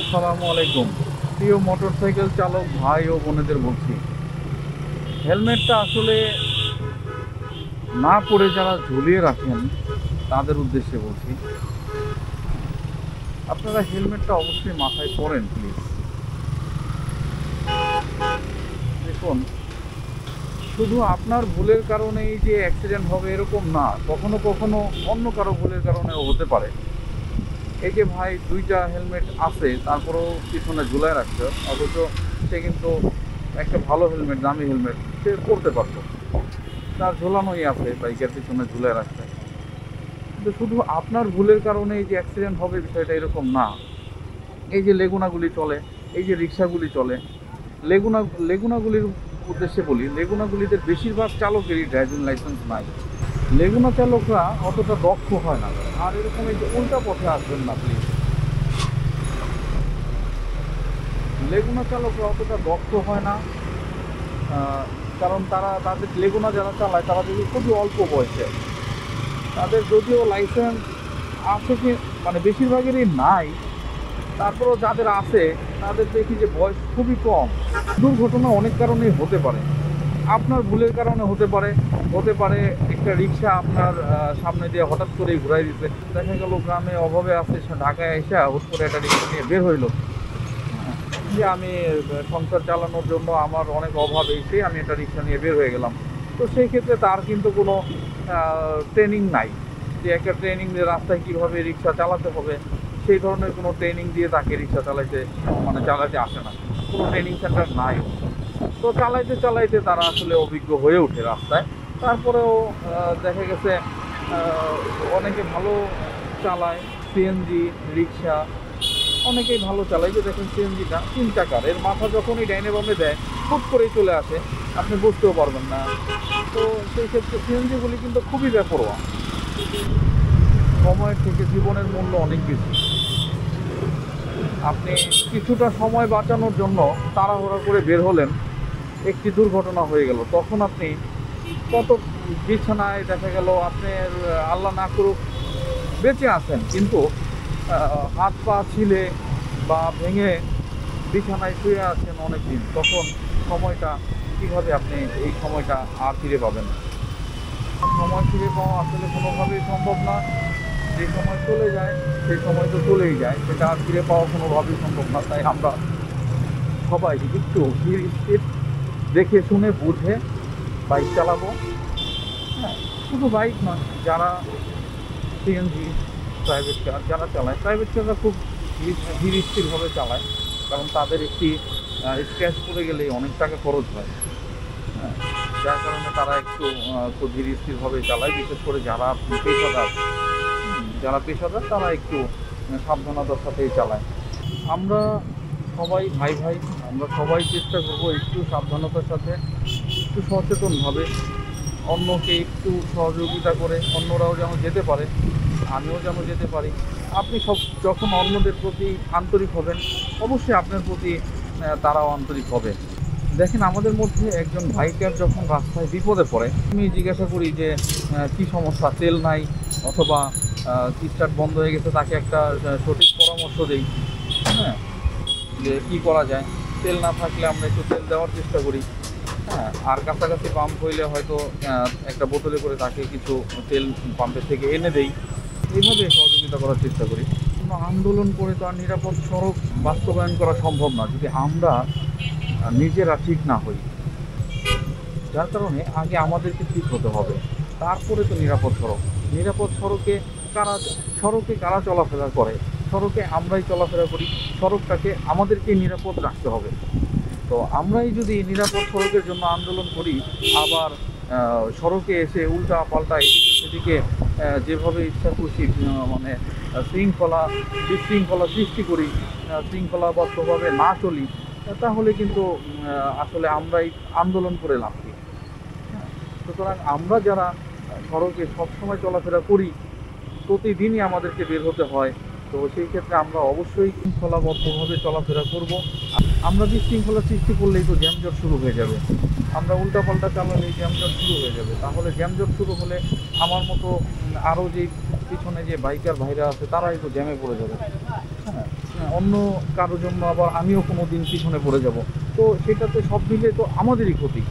আসসালামু আলাইকুম। প্রিয় মোটরসাইকেল চালক ভাই ও বোনেদের বলছি, হেলমেটটা আসলে না পরে যারা ঝুলিয়ে রাখেন তাদের উদ্দেশ্যে বলছি, আপনারা হেলমেটটা অবশ্যই মাথায় পরেন প্লিজ। দেখুন, শুধু আপনার ভুলের কারণেই যে অ্যাক্সিডেন্ট হবে এরকম না, কখনো কখনো অন্য কারো ভুলের কারণেও হতে পারে। এই যে ভাই দুইটা হেলমেট আছে তারপরেও পিছনে ঝুলায় রাখছে, অথচ সে কিন্তু একটা ভালো হেলমেট, দামি হেলমেট সে পরতে পারতো, তার ঝোলানোই আছে বাইকের পিছনে ঝুলে রাখতে। কিন্তু শুধু আপনার ভুলের কারণে এই যে অ্যাক্সিডেন্ট হবে বিষয়টা এরকম না। এই যে লেগুনাগুলি চলে, এই যে রিক্সাগুলি চলে, লেগুনা লেগুনাগুলির উদ্দেশ্যে বলি, লেগুনাগুলিতে বেশিরভাগ চালকেরই ড্রাইভিং লাইসেন্স নাই। লেগুনা চালকরা অতটা দক্ষ হয় না। আর এরকম এই যে উল্টা পথে আসবেন না প্লিজ। লেগুনা চালকরা অতটা দক্ষ হয় না, কারণ তাদের লেগুনা যারা চালায় তারা দেখি খুবই অল্প বয়সে। তাদের যদিও লাইসেন্স আছে কি, মানে বেশিরভাগেরই নাই, তারপরেও যাদের আছে তাদের দেখি যে বয়স খুবই কম। দুর্ঘটনা অনেক কারণেই হতে পারে, আপনার ভুলের কারণে হতে পারে। হতে পারে একটা রিক্সা আপনার সামনে দিয়ে হঠাৎ করেই ঘুরাই দিতে, দেখা গেল গ্রামে অভাবে আছে, সে ঢাকায় এসে হুট করে একটা রিক্সা নিয়ে বের হইলো যে আমি সংসার চালানোর জন্য আমার অনেক অভাব এসে আমি একটা রিক্সা নিয়ে বের হয়ে গেলাম। তো সেই ক্ষেত্রে তার কিন্তু কোনো ট্রেনিং নাই, যে একটা ট্রেনিং দিয়ে রাস্তায় কীভাবে রিক্সা চালাতে হবে সেই ধরনের কোনো ট্রেনিং দিয়ে তাকে রিক্সা চালাতে আসে না, কোনো ট্রেনিং সেন্টার নাই। তো চালাইতে চালাইতে তারা আসলে অভিজ্ঞ হয়ে ওঠে রাস্তায়। তারপরেও দেখা গেছে অনেকে ভালো চালায়, সিএনজি রিক্সা অনেকেই ভালো চালায়। যে দেখেন সিএনজিটা 3 চাকার, এর মাথা যখনই ডাইনে বামে দেয় হুট করেই চলে আসে, আপনি বুঝতেও পারবেন না। তো সেই ক্ষেত্রে সিএনজিগুলি কিন্তু খুবই বেপরোয়া। সময়ের থেকে জীবনের মূল্য অনেক বেশি। আপনি কিছুটা সময় বাঁচানোর জন্য তাড়াহুড়া করে বের হলেন, একটি দুর্ঘটনা হয়ে গেল, তখন আপনি কত বিছানায়, দেখা গেল আপনার আল্লাহ না করুক বেঁচে আছেন, কিন্তু হাত পা ছিলে বা ভেঙে বিছানায় শুয়ে আছেন অনেক দিন, তখন সময়টা কীভাবে আপনি এই সময়টা আর ফিরে পাবেন? সময় ফিরে পাওয়া আসলে কোনোভাবেই সম্ভব না। যে সময় চলে যায় সেই সময় তো চলেই যায়, সেটা আর ফিরে পাওয়া কোনোভাবেই সম্ভব না। তাই আমরা সবাই একটু ধীর স্থির, দেখে শুনে বুঝে বাইক চালাবো। হ্যাঁ, শুধু বাইক নয়, যারা সিএনজি, প্রাইভেট কার যারা চালায়, প্রাইভেট কাররা খুব ধীর স্থিরভাবে চালায়, কারণ তাদের একটি স্ক্র্যাচ পড়ে গেলেই অনেক টাকা খরচ হয়। হ্যাঁ, যার কারণে তারা একটু খুব ধীর স্থিরভাবে চালায়, বিশেষ করে পেশাদার যারা পেশাদার তারা একটু সাবধানতার সাথেই চালায়। আমরা সবাই ভাই ভাই, আমরা সবাই চেষ্টা করবো একটু সাবধানতার সাথে, একটু সচেতনভাবে অন্যকে একটু সহযোগিতা করে অন্যরাও যেন যেতে পারে, আমিও যেন যেতে পারি। আপনি যখন অন্যদের প্রতি আন্তরিক হবেন, অবশ্যই আপনার প্রতি তারাও আন্তরিক হবে। দেখেন, আমাদের মধ্যে একজন বাইকার যখন রাস্তায় বিপদে পড়ে, আমি জিজ্ঞাসা করি যে কী সমস্যা, তেল নাই অথবা স্টার্ট বন্ধ হয়ে গেছে, তাকে একটা সঠিক পরামর্শ দিই। হ্যাঁ, যে কী করা যায়। তেল না থাকলে আমরা একটু তেল দেওয়ার চেষ্টা করি। হ্যাঁ, আর কাছাকাছি পাম্প হইলে হয়তো একটা বোতলে করে তাকে কিছু তেল পাম্পের থেকে এনে দেই। এইভাবে সহযোগিতা করার চেষ্টা করি। কোনো আন্দোলন করে তো আর নিরাপদ সড়ক বাস্তবায়ন করা সম্ভব না যদি আমরা নিজেরা ঠিক না হই। যার কারণে আগে আমাদেরকে ঠিক হতে হবে, তারপরে তো নিরাপদ সড়ক। নিরাপদ সড়কে কারা চলাফেরা করে? সড়কে আমরাই চলাফেরা করি। সড়কটাকে আমাদেরকে নিরাপদ রাখতে হবে। তো আমরাই যদি নিরাপদ সড়কের জন্য আন্দোলন করি, আবার সড়কে এসে উল্টা পাল্টা এদিকে সেদিকে যেভাবে ইচ্ছা খুশি বিশৃঙ্খলা সৃষ্টি করি, শৃঙ্খলাবদ্ধভাবে না চলি, তাহলে কিন্তু আসলে আমরাই আন্দোলন করে লাভ কি? হ্যাঁ, সুতরাং আমরা যারা সড়কে সবসময় চলাফেরা করি, প্রতিদিনই আমাদেরকে বের হতে হয়, তো সেই ক্ষেত্রে আমরা অবশ্যই শৃঙ্খলাবদ্ধভাবে চলাফেরা করব। আমরা বিশৃঙ্খলা সৃষ্টি করলেই তো জ্যামজট শুরু হয়ে যাবে। আমরা উল্টাপাল্টা চালালেই জ্যামজট শুরু হয়ে যাবে। তাহলে জ্যামজট শুরু হলে আমার মতো আরও যে পিছনে যে বাইকার ভাইরা আছে তারাই তো জ্যামে পড়ে যাবে। হ্যাঁ, অন্য কারোর জন্য আবার আমিও কোনো দিন পিছনে পড়ে যাব, তো সেটাতে সব মিলে তো আমাদেরই ক্ষতি।